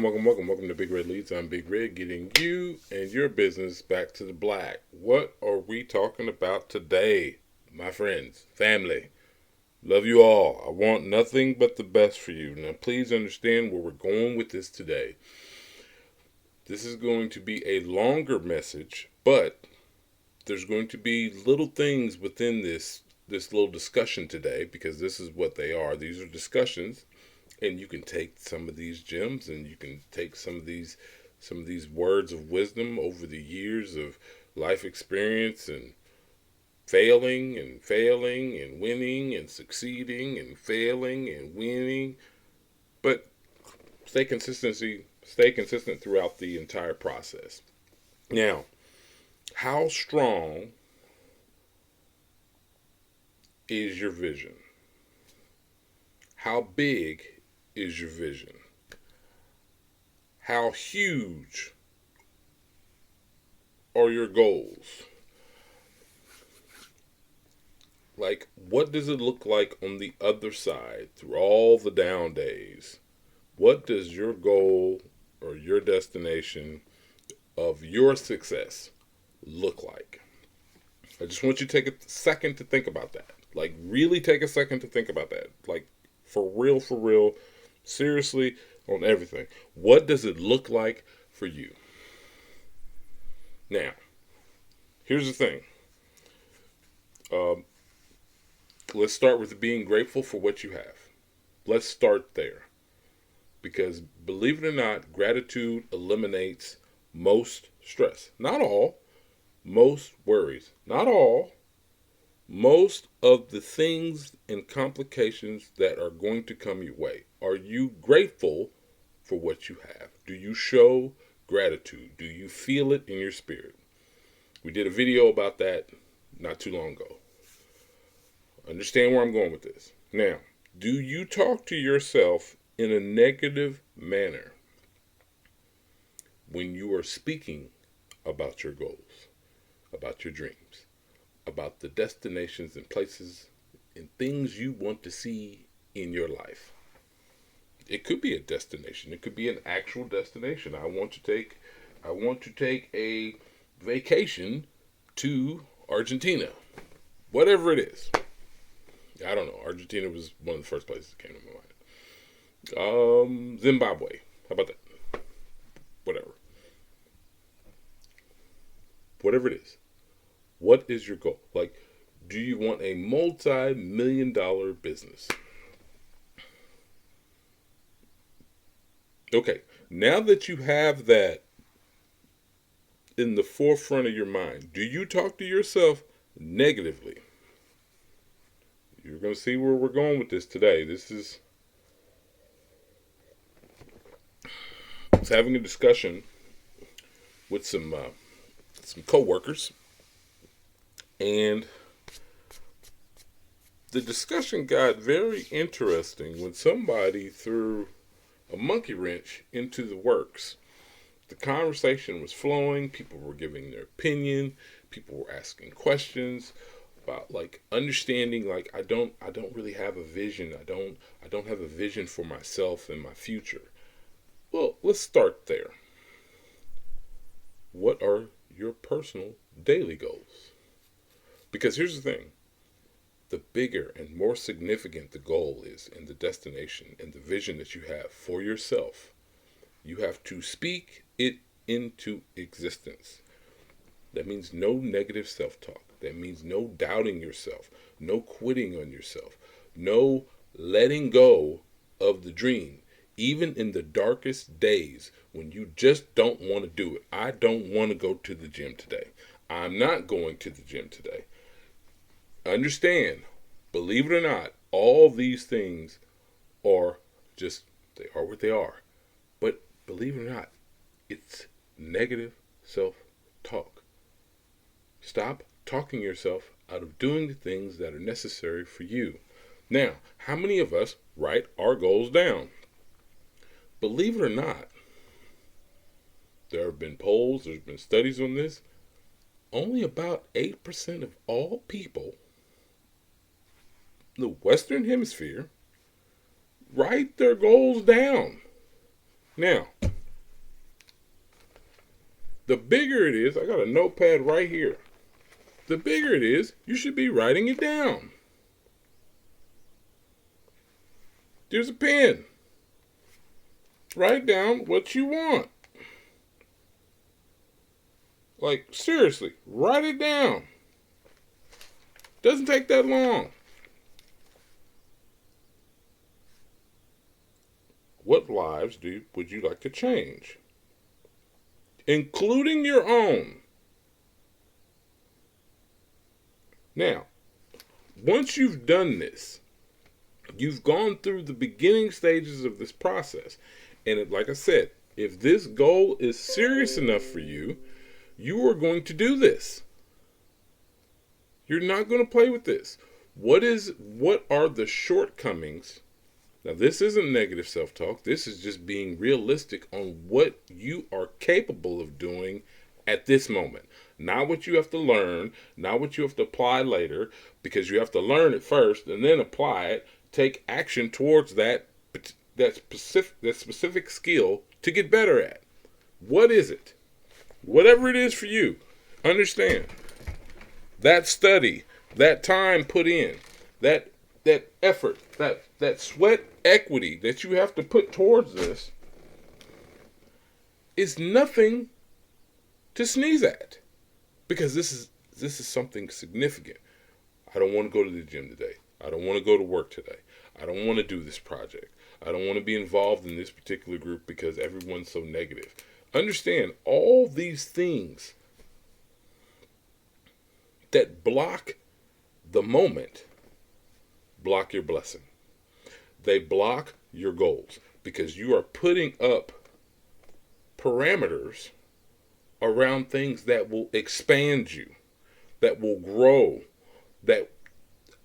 Welcome to Big Red Leads. I'm Big Red, getting you and your business back to the black. What are we talking about today, my friends, family? Love you all. I want nothing but the best for you. Now, please understand where we're going with this today. This is going to be a longer message, but there's going to be little things within this little discussion today, because this is what they are. These are discussions. And you can take some of these gems, and you can take some of these words of wisdom over the years of life experience, and failing and winning and succeeding and failing and winning. But stay consistent throughout the entire process. Now, how strong is your vision? How big is your vision? How huge are your goals? Like, what does it look like on the other side through all the down days? What does your goal or your destination of your success look like? I just want you to take a second to think about that. Like, really take a second to think about that. Like, for real. Seriously, on everything. What does it look like for you? Now, here's the thing. Let's start with being grateful for what you have. Let's start there. Because believe it or not, gratitude eliminates most stress. Not all. Most worries. Not all. Most of the things and complications that are going to come your way. Are you grateful for what you have? Do you show gratitude? Do you feel it in your spirit? We did a video about that not too long ago. Understand where I'm going with this. Now, do you talk to yourself in a negative manner when you are speaking about your goals, about your dreams, about the destinations and places and things you want to see in your life? It could be a destination. It could be an actual destination. I want to take a vacation to Argentina. Whatever it is. I don't know. Argentina was one of the first places that came to my mind. Zimbabwe. How about that? Whatever it is. What is your goal? Like, do you want a multi-million-dollar business? Okay, now that you have that in the forefront of your mind, do you talk to yourself negatively? You're going to see where we're going with this today. I was having a discussion with some coworkers, and the discussion got very interesting when somebody threw a monkey wrench into the works. The conversation was flowing. People were giving their opinion. People were asking questions about, like, understanding, like, I don't really have a vision. I don't have a vision for myself and my future. Well, let's start there. What are your personal daily goals? Because here's the thing. The bigger and more significant the goal is, and the destination and the vision that you have for yourself, you have to speak it into existence. That means no negative self-talk. That means no doubting yourself, no quitting on yourself, no letting go of the dream, even in the darkest days when you just don't want to do it. I don't want to go to the gym today. I'm not going to the gym today. Understand, believe it or not, all these things are just, they are what they are. But believe it or not, it's negative self-talk. Stop talking yourself out of doing the things that are necessary for you. Now, how many of us write our goals down? Believe it or not, there have been polls, there's been studies on this. Only about 8% of all people the Western Hemisphere write their goals down. Now, The bigger it is, I got a notepad right here. The bigger it is, you should be writing it down. There's a pen. Write down what you want. Like, seriously, write it down. Doesn't take that long. What lives would you like to change? Including your own. Now, once you've done this, you've gone through the beginning stages of this process. And like I said, if this goal is serious enough for you, you are going to do this. You're not going to play with this. What are the shortcomings? Now, this isn't negative self-talk. This is just being realistic on what you are capable of doing at this moment. Not what you have to learn, not what you have to apply later, because you have to learn it first and then apply it, take action towards that specific skill to get better at. What is it? Whatever it is for you, understand that study, that time put in, that effort, that sweat equity that you have to put towards this is nothing to sneeze at, because this is something significant. I don't want to go to the gym today. I don't want to go to work today. I don't want to do this project. I don't want to be involved in this particular group because everyone's so negative. Understand, all these things that block the moment block your blessing. They block your goals because you are putting up parameters around things that will expand you, that will grow, that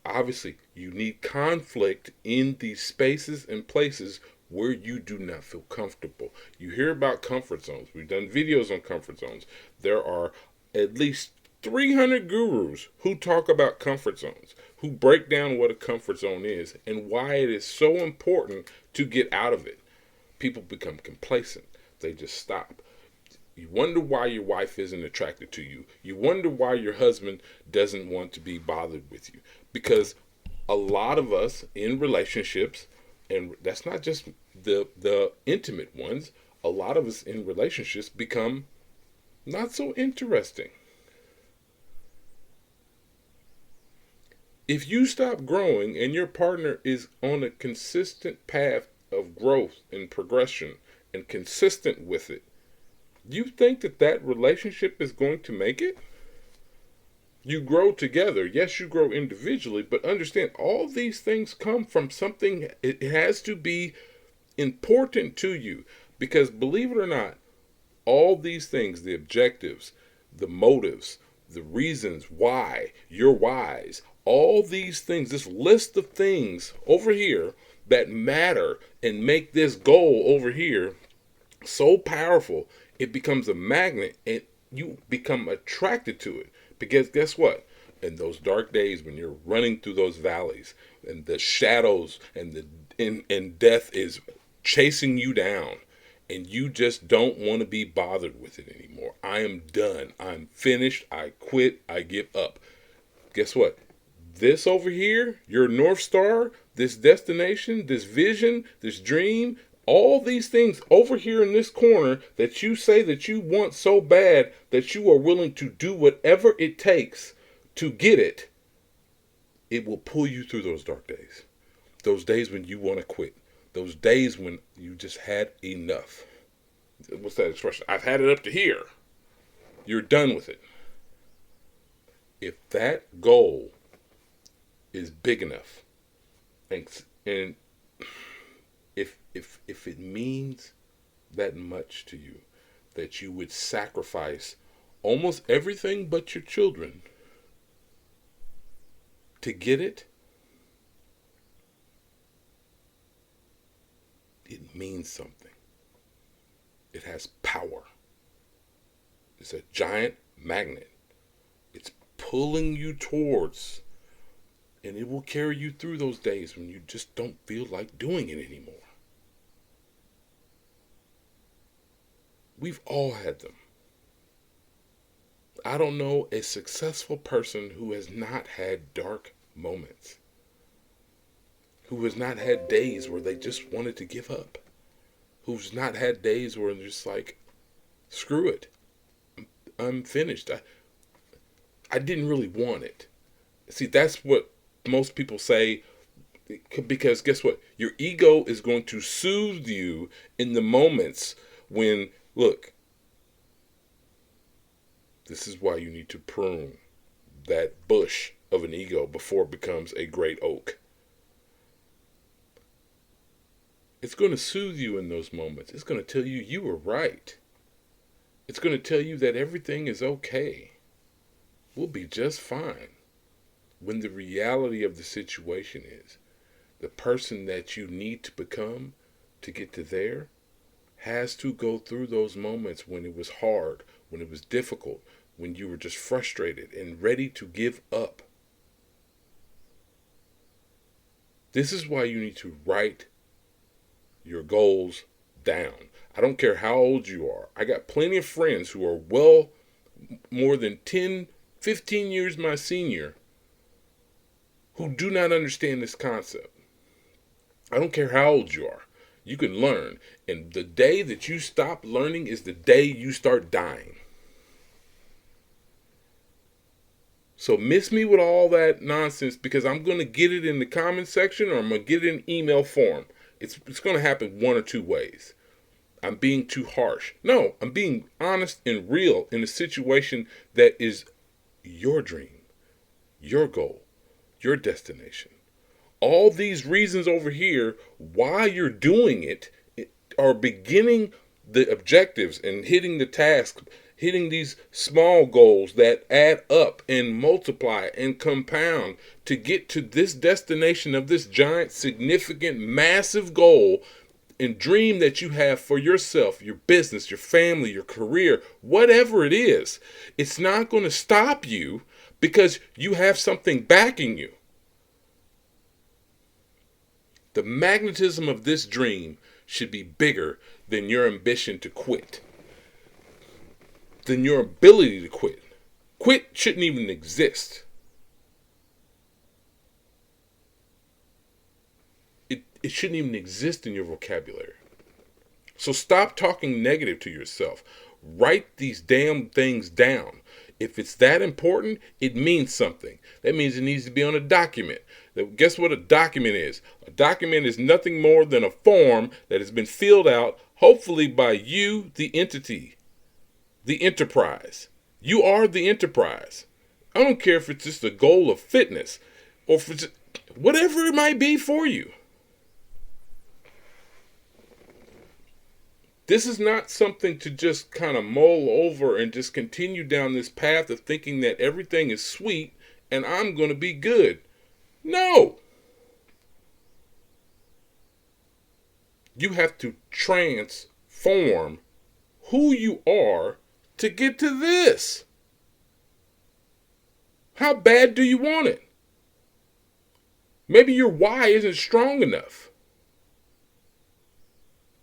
obviously you need conflict in these spaces and places where you do not feel comfortable. You hear about comfort zones. We've done videos on comfort zones. There are at least 300 gurus who talk about comfort zones, who break down what a comfort zone is and why it is so important to get out of it. People become complacent. They just stop. You wonder why your wife isn't attracted to you. You wonder why your husband doesn't want to be bothered with you. Because a lot of us in relationships, and that's not just the intimate ones, a lot of us in relationships become not so interesting. If you stop growing and your partner is on a consistent path of growth and progression and consistent with it, you think that relationship is going to make it? You grow together. Yes, you grow individually, but understand all these things come from something. It has to be important to you, because believe it or not, all these things, the objectives, the motives, the reasons why, your whys, all these things, this list of things over here that matter and make this goal over here so powerful, it becomes a magnet and you become attracted to it. Because guess what? In those dark days when you're running through those valleys and the shadows and death is chasing you down and you just don't want to be bothered with it anymore. I am done. I'm finished. I quit. I give up. Guess what? This over here, your North Star, this destination, this vision, this dream, all these things over here in this corner that you say that you want so bad that you are willing to do whatever it takes to get it, it will pull you through those dark days. Those days when you want to quit. Those days when you just had enough. What's that expression? I've had it up to here. You're done with it. If that goal is big enough, and if it means that much to you, that you would sacrifice almost everything but your children to get it, it means something. It has power. It's a giant magnet. It's pulling you towards, and it will carry you through those days when you just don't feel like doing it anymore. We've all had them. I don't know a successful person who has not had dark moments, who has not had days where they just wanted to give up, who's not had days where they're just like, screw it, I'm finished. I didn't really want it. See, that's what most people say, because guess what? Your ego is going to soothe you in the moments when, look, this is why you need to prune that bush of an ego before it becomes a great oak. It's going to soothe you in those moments. It's going to tell you you were right. It's going to tell you that everything is okay. We'll be just fine. When the reality of the situation is, the person that you need to become to get to there has to go through those moments when it was hard, when it was difficult, when you were just frustrated and ready to give up. This is why you need to write your goals down. I don't care how old you are. I got plenty of friends who are well more than 10, 15 years my senior who do not understand this concept. I don't care how old you are. You can learn. And the day that you stop learning is the day you start dying. So miss me with all that nonsense, because I'm going to get it in the comment section, or I'm going to get it in email form. It's going to happen one or two ways. I'm being too harsh. No, I'm being honest and real in a situation that is your dream, your goal, your destination. All these reasons over here why you're doing it are beginning the objectives and hitting the task, hitting these small goals that add up and multiply and compound to get to this destination of this giant, significant, massive goal and dream that you have for yourself, your business, your family, your career, whatever it is. It's not going to stop you because you have something backing you. The magnetism of this dream should be bigger than your ambition to quit, than your ability to quit. Quit shouldn't even exist. It shouldn't even exist in your vocabulary. So stop talking negative to yourself. Write these damn things down. If it's that important, it means something. That means it needs to be on a document. Guess what a document is? A document is nothing more than a form that has been filled out, hopefully by you, the entity, the enterprise. You are the enterprise. I don't care if it's just a goal of fitness or if it's whatever it might be for you. This is not something to just kind of mull over and just continue down this path of thinking that everything is sweet and I'm going to be good. No. You have to transform who you are to get to this. How bad do you want it? Maybe your why isn't strong enough.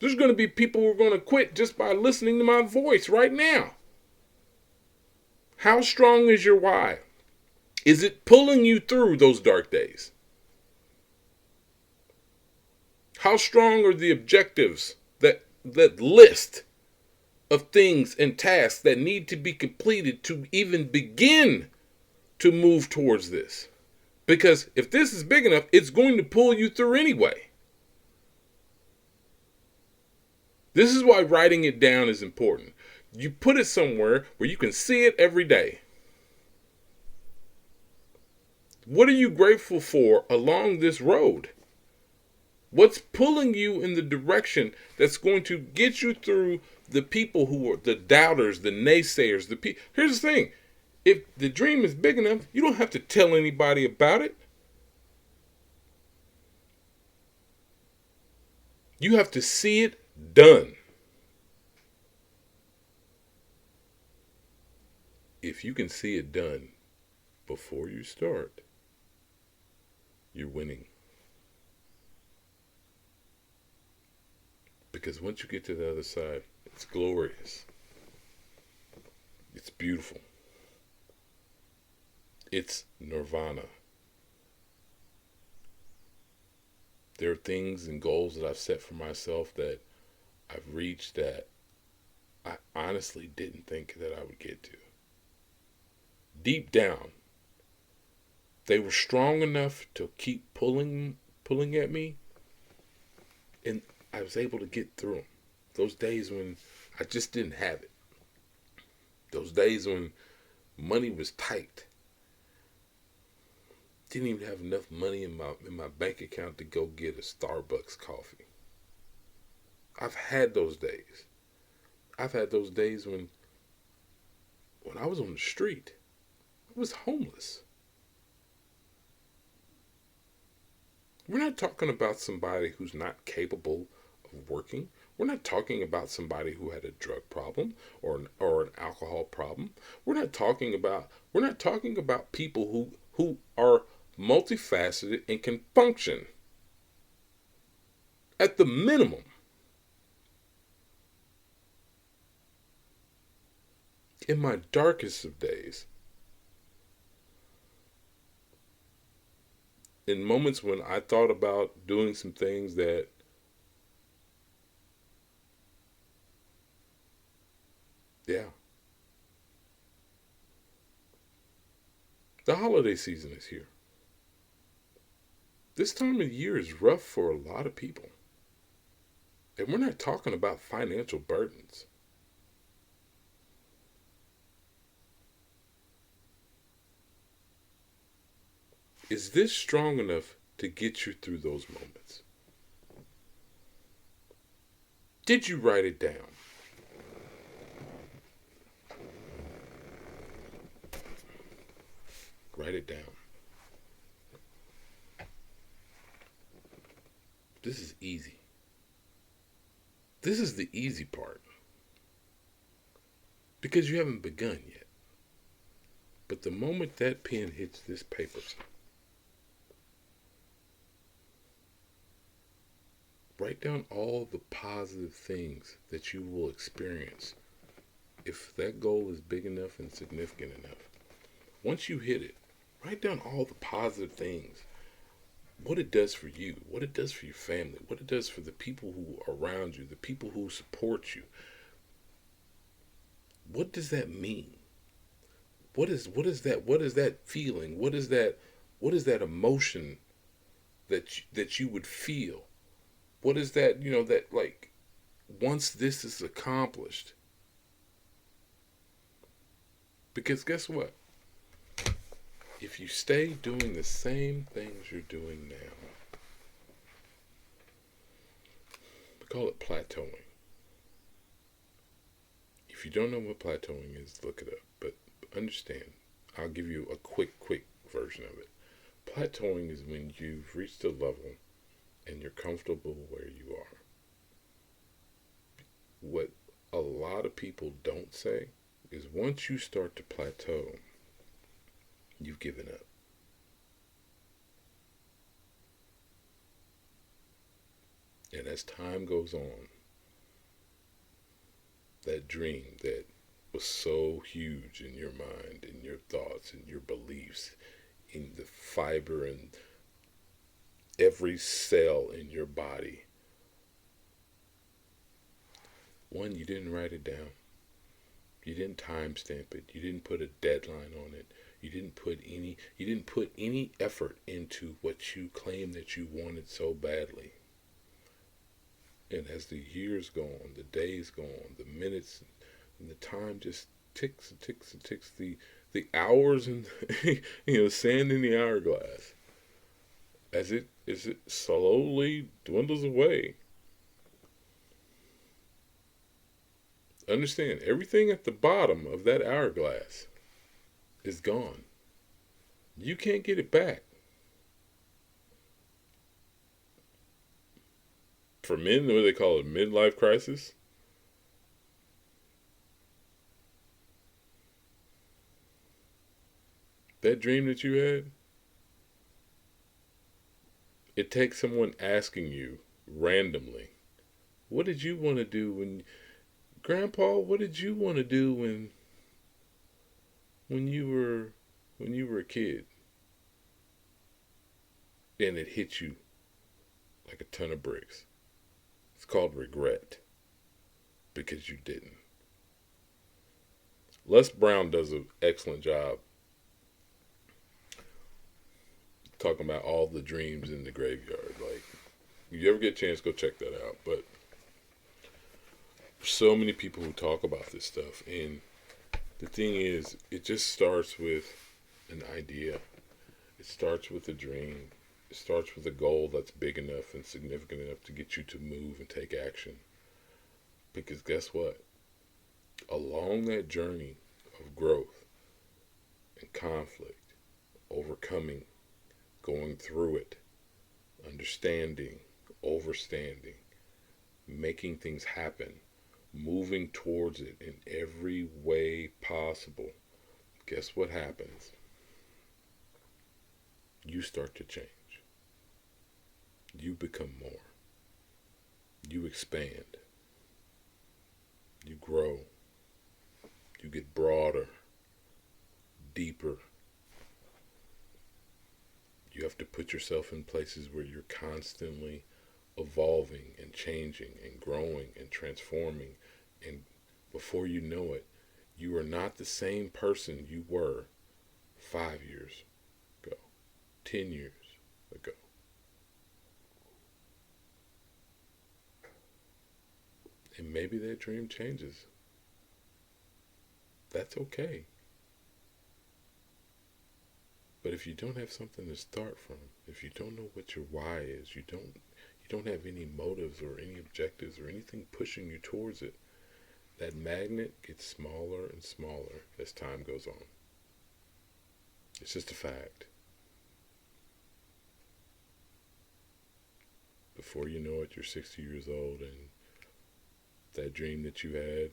There's going to be people who are going to quit just by listening to my voice right now. How strong is your why? Is it pulling you through those dark days? How strong are the objectives, that list of things and tasks that need to be completed to even begin to move towards this? Because if this is big enough, it's going to pull you through anyway. This is why writing it down is important. You put it somewhere where you can see it every day. What are you grateful for along this road? What's pulling you in the direction that's going to get you through the people who are the doubters, the naysayers, Here's the thing. If the dream is big enough, you don't have to tell anybody about it. You have to see it done. If you can see it done before you start, you're winning. Because once you get to the other side, it's glorious. It's beautiful. It's nirvana. There are things and goals that I've set for myself that I've reached that I honestly didn't think that I would get to. Deep down, they were strong enough to keep pulling at me, and I was able to get through them. Those days when I just didn't have it. Those days when money was tight. Didn't even have enough money in my bank account to go get a Starbucks coffee. I've had those days. I've had those days when I was on the street. I was homeless. We're not talking about somebody who's not capable of working. We're not talking about somebody who had a drug problem or an alcohol problem. We're not talking about people who are multifaceted and can function at the minimum. In my darkest of days, in moments when I thought about doing some things that yeah. The holiday season is here. This time of year is rough for a lot of people. And we're not talking about financial burdens. Is this strong enough to get you through those moments? Did you write it down? Write it down. This is easy. This is the easy part. Because you haven't begun yet. But the moment that pen hits this paper, write down all the positive things that you will experience if that goal is big enough and significant enough. Once you hit it, write down all the positive things. What it does for you, what it does for your family, what it does for the people who are around you, the people who support you. What does that mean? What is that feeling? What is that emotion that you would feel? What is that, that like once this is accomplished? Because guess what? If you stay doing the same things you're doing now, we call it plateauing. If you don't know what plateauing is, look it up. But understand, I'll give you a quick version of it. Plateauing is when you've reached a level and you're comfortable where you are. What a lot of people don't say is once you start to plateau, you've given up. And as time goes on, that dream that was so huge in your mind, in your thoughts, in your beliefs, in the fiber and every cell in your body. One, you didn't write it down. You didn't timestamp it. You didn't put a deadline on it. You didn't put any effort into what you claimed that you wanted so badly. And as the years go on, the days go on, the minutes and the time just ticks and ticks and ticks. The hours and sand in the hourglass. As it slowly dwindles away. Understand, everything at the bottom of that hourglass is gone. You can't get it back. For men, what do they call it? Midlife crisis? That dream that you had, it takes someone asking you randomly, what did you want to do when, Grandpa, what did you want to do when you were when you were a kid and it hit you like a ton of bricks. It's called regret because you didn't. Les Brown does an excellent job talking about all the dreams in the graveyard. Like, if you ever get a chance, go check that out. But so many people who talk about this stuff, and the thing is, it just starts with an idea. It starts with a dream. It starts with a goal that's big enough and significant enough to get you to move and take action. Because guess what? Along that journey of growth and conflict, overcoming, going through it, understanding, overstanding, making things happen, moving towards it in every way possible, guess what happens? You start to change. You become more. You expand. You grow. You get broader, deeper. You have to put yourself in places where you're constantly evolving and changing and growing and transforming. And before you know it, you are not the same person you were 5 years ago, 10 years ago. And maybe that dream changes. That's okay. But if you don't have something to start from, if you don't know what your why is, you don't have any motives or any objectives or anything pushing you towards it, that magnet gets smaller and smaller as time goes on. It's just a fact. Before you know it, you're 60 years old, and that dream that you had,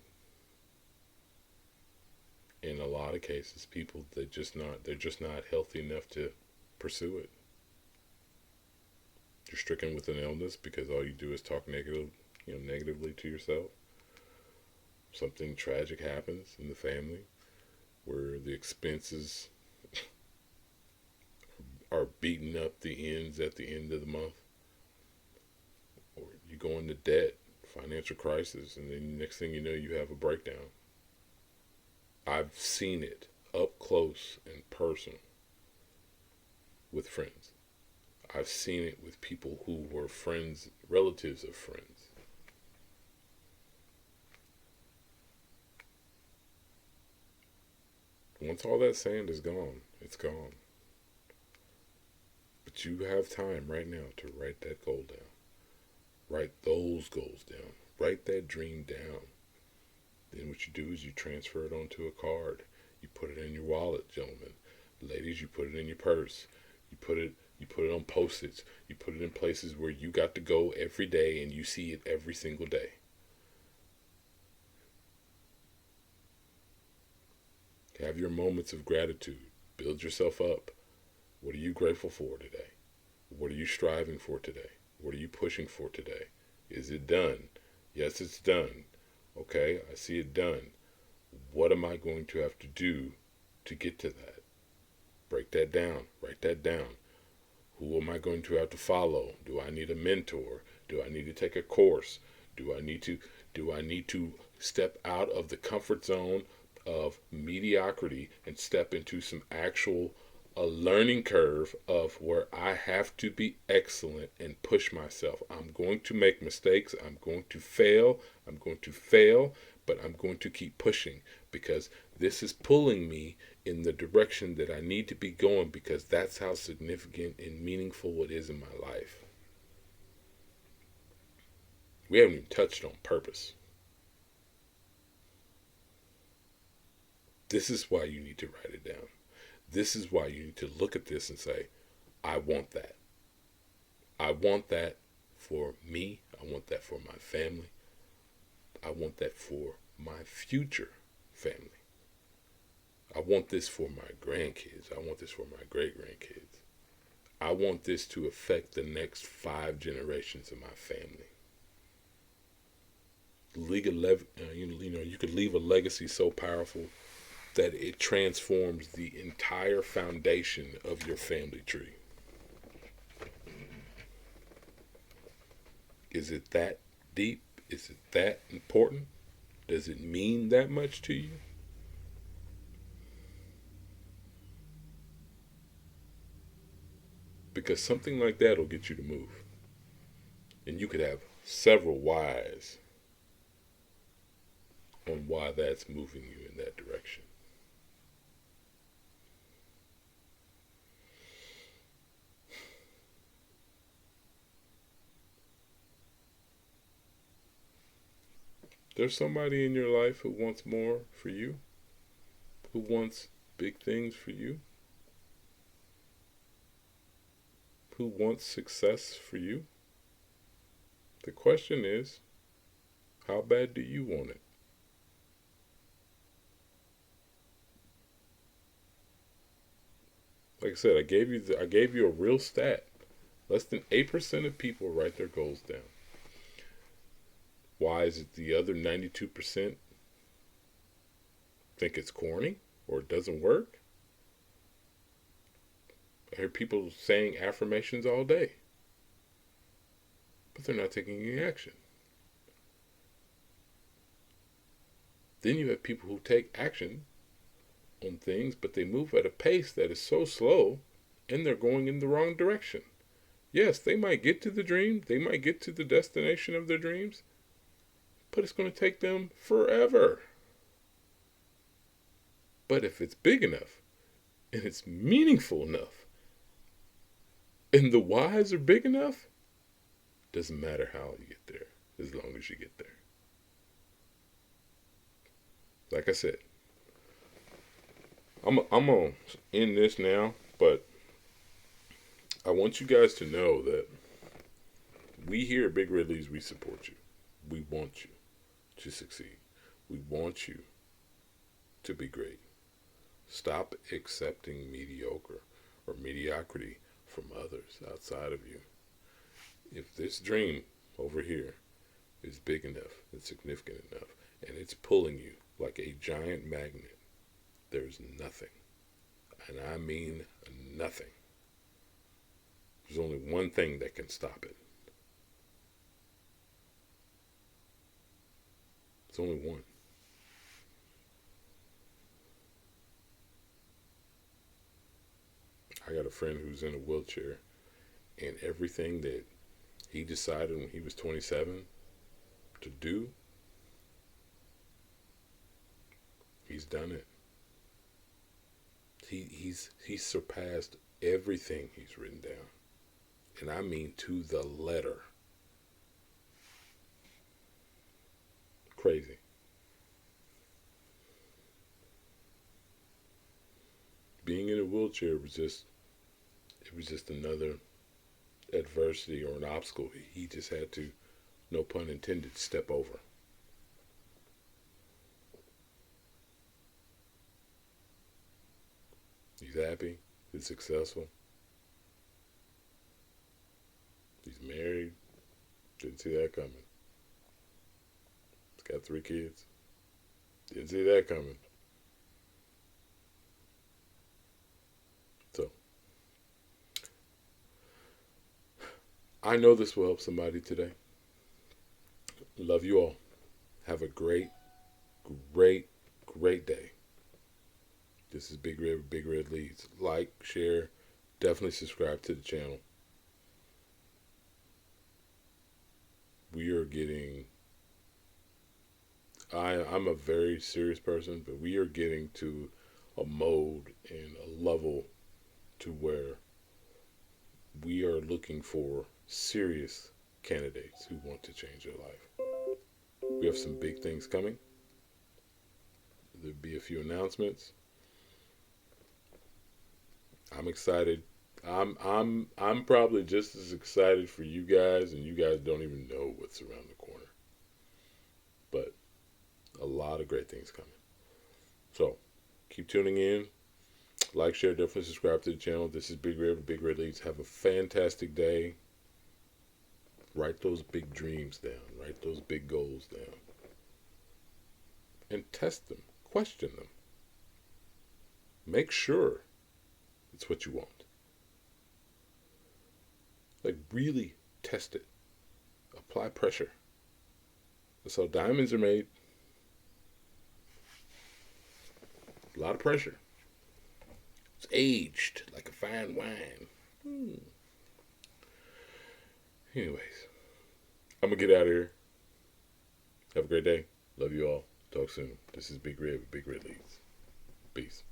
in a lot of cases, people they're just not healthy enough to pursue it. You're stricken with an illness because all you do is talk negatively to yourself. Something tragic happens in the family where the expenses are beating up the ends at the end of the month. Or you go into debt, financial crisis, and then next thing you know, you have a breakdown. I've seen it up close and personal with friends. I've seen it with people who were friends, relatives of friends. Once all that sand is gone, it's gone. But you have time right now to write that goal down. Write those goals down. Write that dream down. Then what you do is you transfer it onto a card. You put it in your wallet, gentlemen. Ladies, you put it in your purse. You put it on Post-its. You put it in places where you got to go every day and you see it every single day. Have your moments of gratitude. Build yourself up. What are you grateful for today? What are you striving for today? What are you pushing for today? Is it done? Yes, it's done. Okay, I see it done. What am I going to have to do to get to that? Break that down. Write that down. Who am I going to have to follow? Do I need a mentor? Do I need to take a course? Do I need to step out of the comfort zone of mediocrity and step into some actual a learning curve of where I have to be excellent and push myself. I'm going to make mistakes. I'm going to fail. But I'm going to keep pushing because this is pulling me in the direction that I need to be going because that's how significant and meaningful it is in my life. We haven't even touched on purpose. This is why you need to write it down. This is why you need to look at this and say, I want that. I want that for me. I want that for my family. I want that for my future family. I want this for my grandkids. I want this for my great-grandkids. I want this to affect the next 5 generations of my family. You could leave a legacy so powerful that it transforms the entire foundation of your family tree. Is it that deep? Is it that important? Does it mean that much to you? Because something like that will get you to move. And you could have several whys on why that's moving you in that direction. There's somebody in your life who wants more for you, who wants big things for you, who wants success for you. The question is, how bad do you want it? Like I said, I gave you a real stat. Less than 8% of people write their goals down. Why is it the other 92% think it's corny or it doesn't work? I hear people saying affirmations all day, but they're not taking any action. Then you have people who take action on things, but they move at a pace that is so slow and they're going in the wrong direction. Yes, they might get to the dream, they might get to the destination of their dreams, but it's going to take them forever. But if it's big enough and it's meaningful enough and the whys are big enough, doesn't matter how you get there as long as you get there. Like I said, I'm gonna end this now, but I want you guys to know that we here at Big Red Leads, we support you. We want you to succeed. We want you to be great. Stop accepting mediocre or mediocrity from others outside of you. If this dream over here is big enough, it's significant enough, and it's pulling you like a giant magnet, there's nothing, and I mean nothing. There's only one thing that can stop it. It's only one. I got a friend who's in a wheelchair, and everything that he decided when he was 27 to do, he's done it. He's surpassed everything he's written down, and I mean to the letter. Crazy. Being in a wheelchair was just another adversity or an obstacle he just had to, no pun intended, step over. He's happy. He's successful. He's married. Didn't see that coming. He's got 3 kids. Didn't see that coming. So, I know this will help somebody today. Love you all. Have a great, great, great day. This is Big Red Leads. Like, share, definitely subscribe to the channel. We are getting, I'm a very serious person, but we are getting to a mode and a level to where we are looking for serious candidates who want to change their life. We have some big things coming. There'll be a few announcements. I'm excited. I'm probably just as excited for you guys, and you guys don't even know what's around the corner. But a lot of great things coming. So keep tuning in. Like, share, definitely subscribe to the channel. This is Big Red Leads. Have a fantastic day. Write those big dreams down. Write those big goals down. And test them. Question them. Make sure it's what you want. Like, really test it. Apply pressure. That's how diamonds are made. A lot of pressure. It's aged like a fine wine. Anyways, I'm going to get out of here. Have a great day. Love you all. Talk soon. This is Big Red with Big Red Leads. Peace.